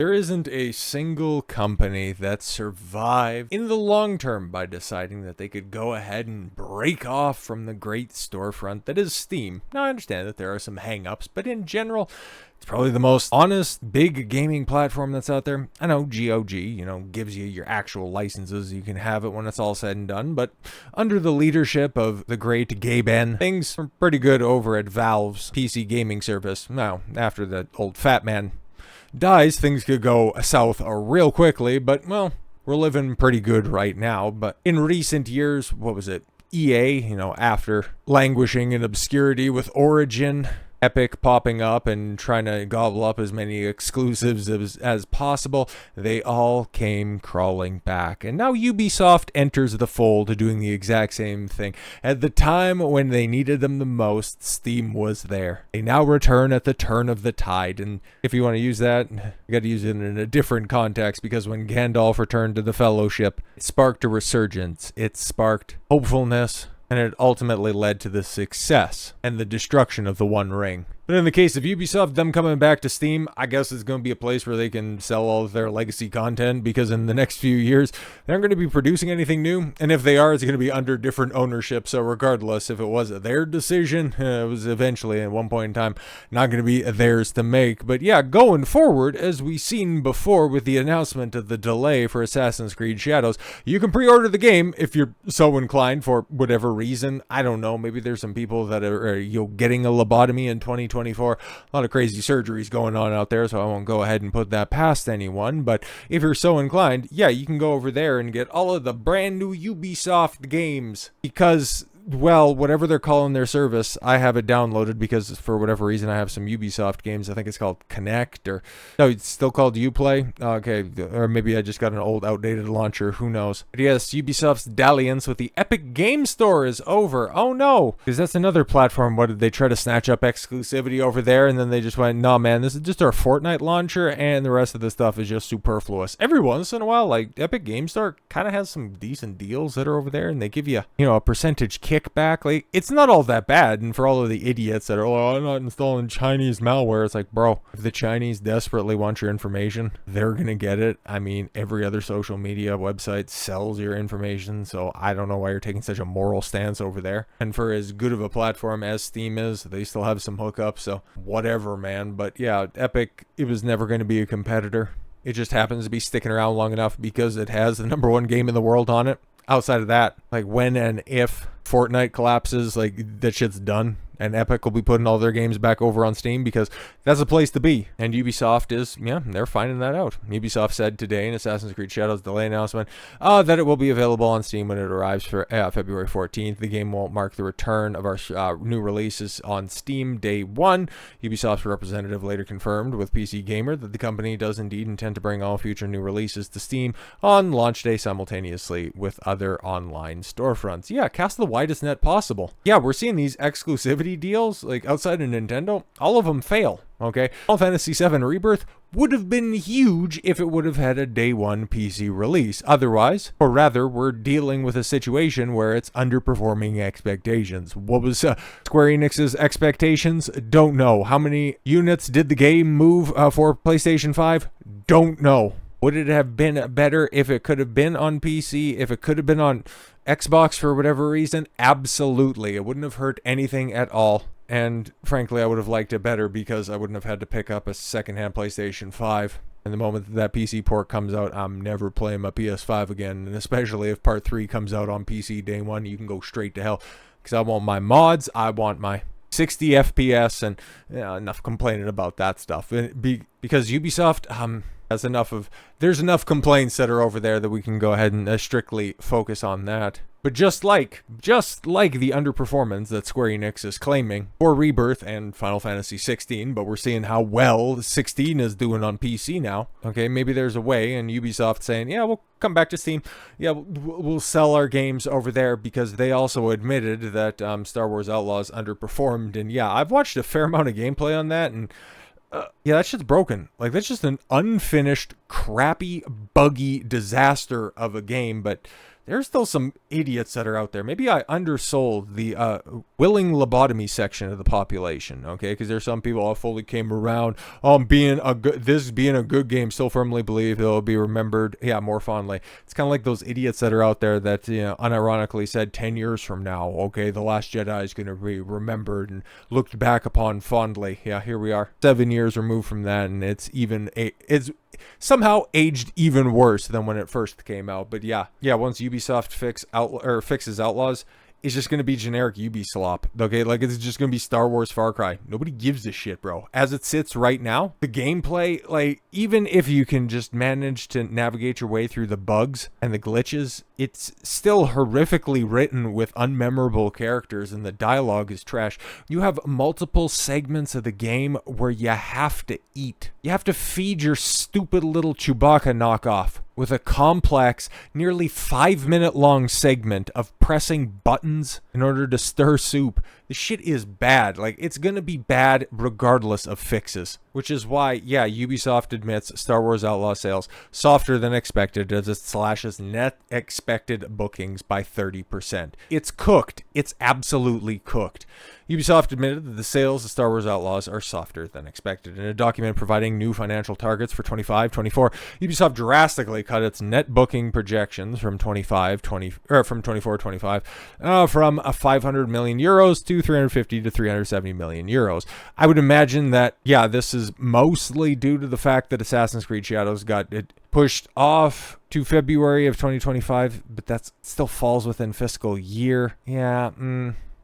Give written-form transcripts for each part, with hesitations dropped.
There isn't a single company that survived in the long term by deciding that they could go ahead and break off from the great storefront that is Steam. Now, I understand that there are some hang-ups, but in general, it's probably the most honest, big gaming platform that's out there. I know GOG, gives you your actual licenses. You can have it when it's all said and done, but under the leadership of the great Gaben, things are pretty good over at Valve's PC gaming service. Now, after that old fat man dies, things could go south real quickly, but, well, we're living pretty good right now. But in recent years, what was it? EA, after languishing in obscurity with Origin, Epic popping up and trying to gobble up as many exclusives as possible, they all came crawling back. And now Ubisoft enters the fold, doing the exact same thing. At the time when they needed them the most, Steam was there. They now return at the turn of the tide. And if you want to use that, you got to use it in a different context, because when Gandalf returned to the Fellowship, it sparked a resurgence. It sparked hopefulness. And it ultimately led to the success and the destruction of the One Ring. But in the case of Ubisoft, them coming back to Steam, I guess it's going to be a place where they can sell all of their legacy content, because in the next few years, they aren't going to be producing anything new. And if they are, it's going to be under different ownership. So regardless, if it was their decision, it was eventually at one point in time not going to be theirs to make. But yeah, going forward, as we've seen before with the announcement of the delay for Assassin's Creed Shadows, you can pre-order the game if you're so inclined for whatever reason. I don't know. Maybe there's some people that are getting a lobotomy in 2024. A lot of crazy surgeries going on out there, so I won't go ahead and put that past anyone. But if you're so inclined, yeah, you can go over there and get all of the brand new Ubisoft games, because, well, whatever they're calling their service, I have it downloaded because for whatever reason I have some Ubisoft games. I think it's called Connect, or no, it's still called Uplay. Okay, or maybe I just got an old outdated launcher, who knows. But yes, Ubisoft's dalliance with the Epic Game Store is over. Oh no, because that's another platform. What did they try to snatch up exclusivity over there, and then they just went, nah man, this is just our Fortnite launcher, and the rest of the stuff is just superfluous. Every once in a while, like, Epic Game Store kind of has some decent deals that are over there, and they give you, a percentage kickback. Like, it's not all that bad. And for all of the idiots that are, oh, I'm not installing Chinese malware, it's like, bro, if the Chinese desperately want your information, they're gonna get it. I mean, every other social media website sells your information, so I don't know why you're taking such a moral stance over there. And for as good of a platform as Steam is, they still have some hookups, so whatever, man. But yeah, Epic, it was never going to be a competitor. It just happens to be sticking around long enough because it has the #1 game in the world on it. Outside of that, like, when and if Fortnite collapses, like, that shit's done. And Epic will be putting all their games back over on Steam, because that's a place to be. And Ubisoft is, they're finding that out. Ubisoft said today in Assassin's Creed Shadows delay announcement that it will be available on Steam when it arrives for February 14th. The game won't mark the return of our new releases on Steam day one. Ubisoft's representative later confirmed with PC Gamer that the company does indeed intend to bring all future new releases to Steam on launch day simultaneously with other online storefronts. Yeah, cast the widest net possible. Yeah, we're seeing these exclusivity deals, like, outside of Nintendo, all of them fail. Okay, Final Fantasy VII Rebirth would have been huge if it would have had a day one PC release. Otherwise, or rather, we're dealing with a situation where it's underperforming expectations. What was Square Enix's expectations? Don't know. How many units did the game move for PlayStation 5? Don't know. Would it have been better if it could have been on PC, if it could have been on Xbox for whatever reason? Absolutely. It wouldn't have hurt anything at all. And frankly, I would have liked it better because I wouldn't have had to pick up a secondhand PlayStation 5. And the moment that PC port comes out, I'm never playing my PS5 again. And especially if Part 3 comes out on PC day one, you can go straight to hell. Because I want my mods, I want my 60 FPS, and enough complaining about that stuff. Because Ubisoft has there's enough complaints that are over there that we can go ahead and strictly focus on that. But just like the underperformance that Square Enix is claiming for Rebirth and Final Fantasy 16, but we're seeing how well 16 is doing on PC now. Okay, maybe there's a way, and Ubisoft saying, yeah, we'll come back to Steam. Yeah, we'll sell our games over there, because they also admitted that Star Wars Outlaws underperformed. And yeah, I've watched a fair amount of gameplay on that, and yeah, that shit's broken. Like, that's just an unfinished, crappy, buggy disaster of a game, but there's still some idiots that are out there. Maybe I undersold the willing lobotomy section of the population, okay? Because there's some people I fully came around this being a good game. Still firmly believe it'll be remembered, more fondly. It's kind of like those idiots that are out there that unironically said 10 years from now, okay, The Last Jedi is going to be remembered and looked back upon fondly. Yeah, here we are, 7 years removed from that, and it's somehow aged even worse than when it first came out. But yeah, once Ubisoft fixes Outlaws, it's just going to be generic Ubi slop, okay? Like, it's just going to be Star Wars Far Cry. Nobody gives a shit, bro. As it sits right now, the gameplay, like, even if you can just manage to navigate your way through the bugs and the glitches, it's still horrifically written with unmemorable characters, and the dialogue is trash. You have multiple segments of the game where you have to eat. You have to feed your stupid little Chewbacca knockoff with a complex, nearly 5-minute long segment of pressing buttons in order to stir soup. The shit is bad. Like, it's gonna be bad regardless of fixes. Which is why, Ubisoft admits Star Wars Outlaws sales softer than expected as it slashes net expected bookings by 30%. It's cooked. It's absolutely cooked. Ubisoft admitted that the sales of Star Wars Outlaws are softer than expected. In a document providing new financial targets for 25-24, Ubisoft drastically cut its net booking projections from 24-25 from 500 million euros to 350 to 370 million euros. I would imagine that, this is mostly due to the fact that Assassin's Creed Shadows got it pushed off to February of 2025, but that still falls within fiscal year.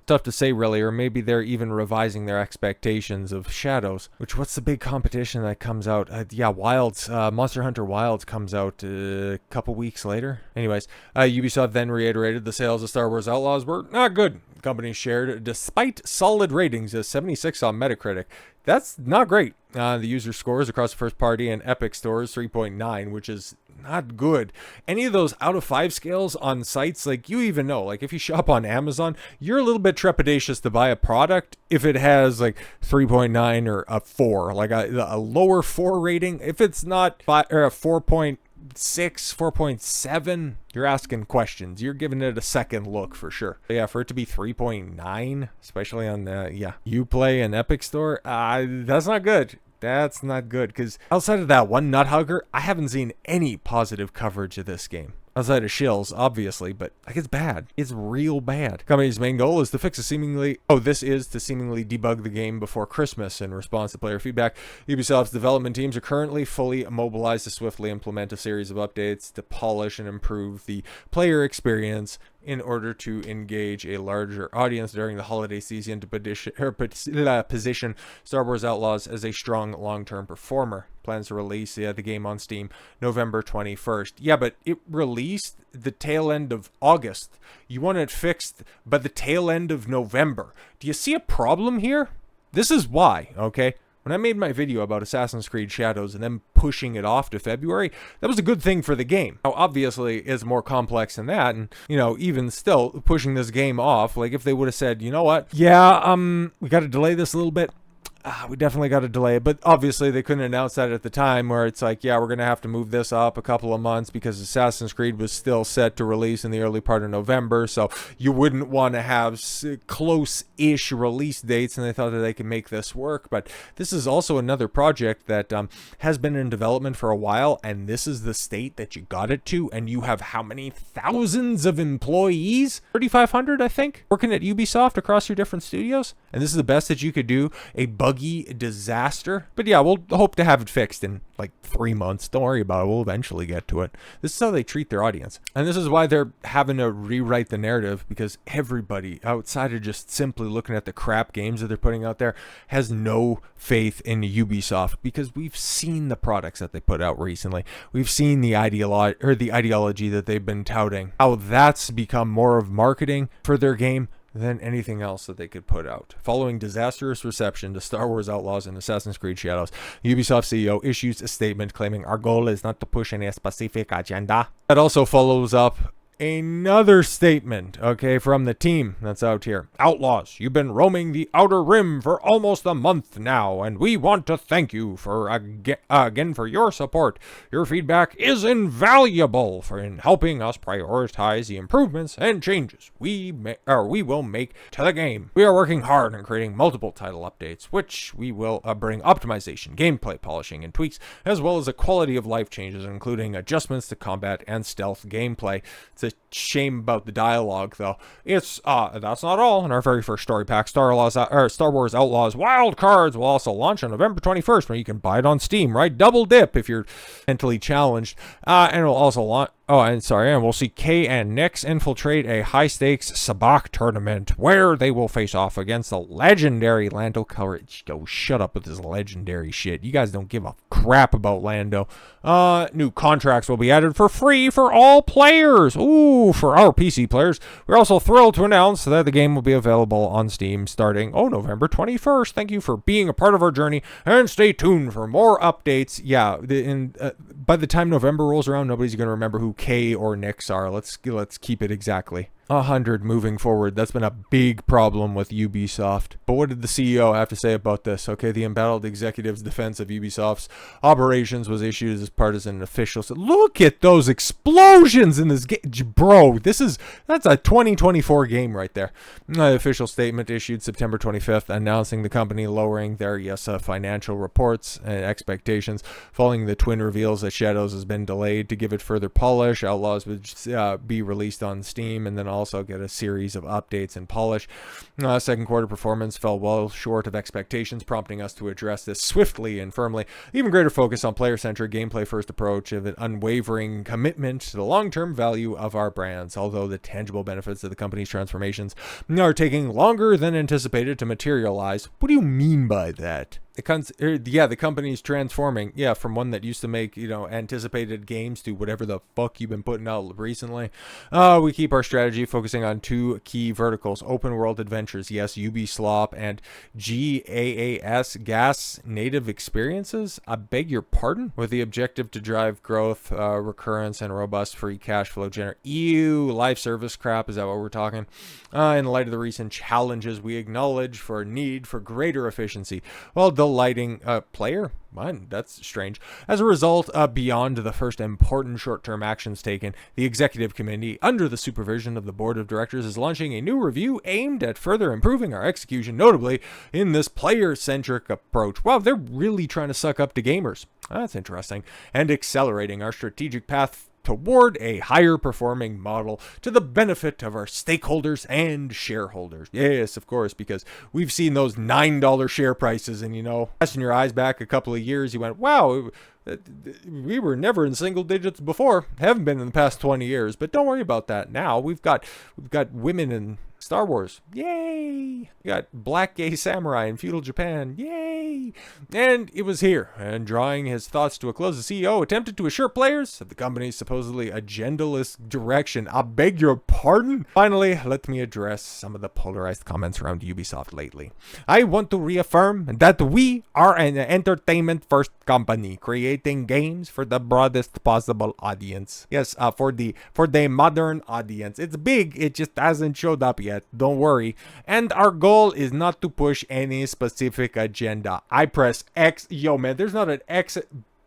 Tough to say, really, or maybe they're even revising their expectations of Shadows. What's the big competition that comes out? Wilds. Monster Hunter Wilds comes out a couple weeks later. Anyways, Ubisoft then reiterated the sales of Star Wars Outlaws were not good. The company shared, despite solid ratings of 76 on Metacritic. That's not great. The user scores across the first party and Epic stores 3.9, which is not good. Any of those out of 5 scales on sites, like, you even know, like, if you shop on Amazon, you're a little bit trepidatious to buy a product if it has like 3.9 or a 4, like a lower 4 rating. If it's not 5 or a 4.6, 4.7, you're asking questions. You're giving it a second look for sure. But for it to be 3.9, especially on the Uplay and Epic Store, that's not good. That's not good, because outside of that one nut hugger, I haven't seen any positive coverage of this game. Outside of shills, obviously, but like, it's bad. It's real bad. The company's main goal is to seemingly debug the game before Christmas in response to player feedback. Ubisoft's development teams are currently fully mobilized to swiftly implement a series of updates to polish and improve the player experience in order to engage a larger audience during the holiday season to position Star Wars Outlaws as a strong long-term performer. Plans to release the game on Steam November 21st. But it released the tail end of August. You want it fixed by the tail end of November. Do you see a problem here? This is why, okay? When I made my video about Assassin's Creed Shadows and then pushing it off to February, that was a good thing for the game. Now, obviously, it's more complex than that, and, even still, pushing this game off, like, if they would have said, you know what, we got to delay this a little bit, we definitely got to delay it. But obviously they couldn't announce that at the time, where it's like, we're going to have to move this up a couple of months because Assassin's Creed was still set to release in the early part of November. So you wouldn't want to have close-ish release dates, and they thought that they could make this work. But this is also another project that has been in development for a while, and this is the state that you got it to, and you have how many thousands of employees? 3,500, I think, working at Ubisoft across your different studios. And this is the best that you could do, a buggy disaster. But we'll hope to have it fixed in like 3 months. Don't worry about it. We'll eventually get to it. This is how they treat their audience. And this is why they're having to rewrite the narrative, because everybody outside of just simply looking at the crap games that they're putting out there has no faith in Ubisoft, because we've seen the products that they put out recently. We've seen the ideology that they've been touting, how that's become more of marketing for their game than anything else that they could put out. Following disastrous reception to Star Wars Outlaws and Assassin's Creed Shadows, Ubisoft CEO issues a statement claiming, "Our goal is not to push any specific agenda." That also follows up Another statement, okay, from the team that's out here. Outlaws, you've been roaming the Outer Rim for almost a month now, and we want to thank you for again for your support. Your feedback is invaluable in helping us prioritize the improvements and changes we will make to the game. We are working hard on creating multiple title updates, which we will bring optimization, gameplay polishing, and tweaks, as well as a quality of life changes, including adjustments to combat and stealth gameplay. It's a shame about the dialogue, though. It's that's not all. In our very first story pack, Star Wars Outlaws Wild Cards will also launch on November 21st, where you can buy it on Steam, right? Double dip if you're mentally challenged. And it'll also launch. And we'll see Kay and Nyx infiltrate a high-stakes sabacc tournament where they will face off against the legendary Lando Calrissian. Oh, shut up with this legendary shit. You guys don't give a crap about Lando. New contracts will be added for free for all players. Ooh, for our PC players. We're also thrilled to announce that the game will be available on Steam starting, November 21st. Thank you for being a part of our journey, and stay tuned for more updates. Yeah, by the time November rolls around, nobody's going to remember who Kay or Nyx are. Let's keep it exactly 100 moving forward. That's been a big problem with Ubisoft. But what did the CEO have to say about this? Okay, the embattled executive's defense of Ubisoft's operations was issued as partisan officials. Look at those explosions in this game, bro. That's a 2024 game right there. The official statement issued September 25th announcing the company lowering their financial reports and expectations following the twin reveals that Shadows has been delayed to give it further polish. Outlaws would be released on Steam and then also get a series of updates and polish. Second quarter performance fell well short of expectations, prompting us to address this swiftly and firmly. Even greater focus on player-centric, gameplay-first approach of an unwavering commitment to the long-term value of our brands. Although the tangible benefits of the company's transformations are taking longer than anticipated to materialize. What do you mean by that? The company's transforming, from one that used to make, anticipated games to whatever the fuck you've been putting out recently. We keep our strategy focusing on two key verticals: open world adventures, yes, Ubisoft, and GAAS native experiences. I beg your pardon? With the objective to drive growth, recurrence, and robust free cash flow live service crap, is that what we're talking? In light of the recent challenges, we acknowledge for a need for greater efficiency while delighting player. That's strange. As a result, beyond the first important short-term actions taken, the executive committee, under the supervision of the board of directors, is launching a new review aimed at further improving our execution, notably in this player-centric approach. Wow, they're really trying to suck up to gamers. That's interesting. And accelerating our strategic path toward a higher performing model to the benefit of our stakeholders and shareholders. Yes, of course, because we've seen those $9 share prices, and casting your eyes back a couple of years, you went, wow, we were never in single digits before. Haven't been in the past 20 years, but don't worry about that now. We've got women in Star Wars. Yay! We got black gay samurai in feudal Japan. Yay! And it was here. And drawing his thoughts to a close, the CEO attempted to assure players of the company's supposedly agendaless direction. I beg your pardon? Finally, let me address some of the polarized comments around Ubisoft lately. I want to reaffirm that we are an entertainment-first company, creating games for the broadest possible audience. Yes, for the modern audience. It's big, it just hasn't showed up yet. Don't worry. And our goal is not to push any specific agenda. I press X. Yo, man, there's not an X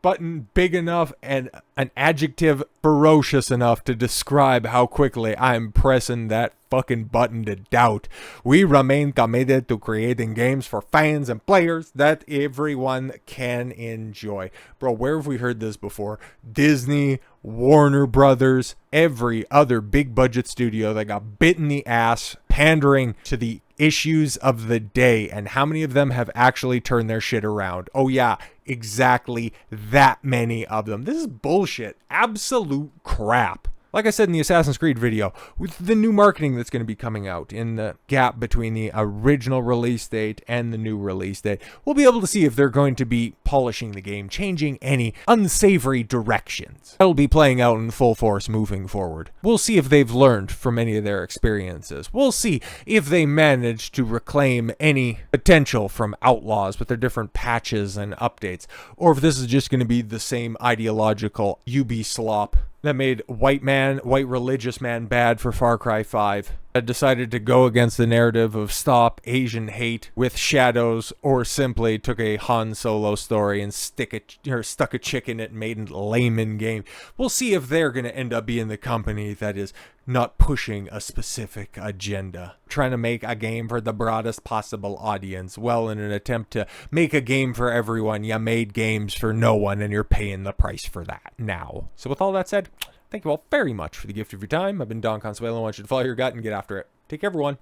button big enough and an adjective ferocious enough to describe how quickly I'm pressing that fucking button to doubt. We remain committed to creating games for fans and players that everyone can enjoy. Bro, where have we heard this before? Disney, Warner Brothers, every other big budget studio that got bit in the ass pandering to the issues of the day, and how many of them have actually turned their shit around? Oh yeah, exactly that many of them. This is bullshit. Absolute crap. Like I said in the Assassin's Creed video, with the new marketing that's going to be coming out in the gap between the original release date and the new release date, we'll be able to see if they're going to be polishing the game, changing any unsavory directions. That'll be playing out in full force moving forward. We'll see if they've learned from any of their experiences. We'll see if they manage to reclaim any potential from Outlaws with their different patches and updates, or if this is just going to be the same ideological Ubisoft that made white religious man bad for Far Cry 5. That decided to go against the narrative of stop Asian hate with shadows, or simply took a Han Solo story and stuck a chick in it and made a layman game. We'll see if they're going to end up being the company that is not pushing a specific agenda, trying to make a game for the broadest possible audience. Well, in an attempt to make a game for everyone, you made games for no one, and you're paying the price for that now. So with all that said, thank you all very much for the gift of your time. I've been Don Consuelo. I want you to follow your gut and get after it. Take care, everyone.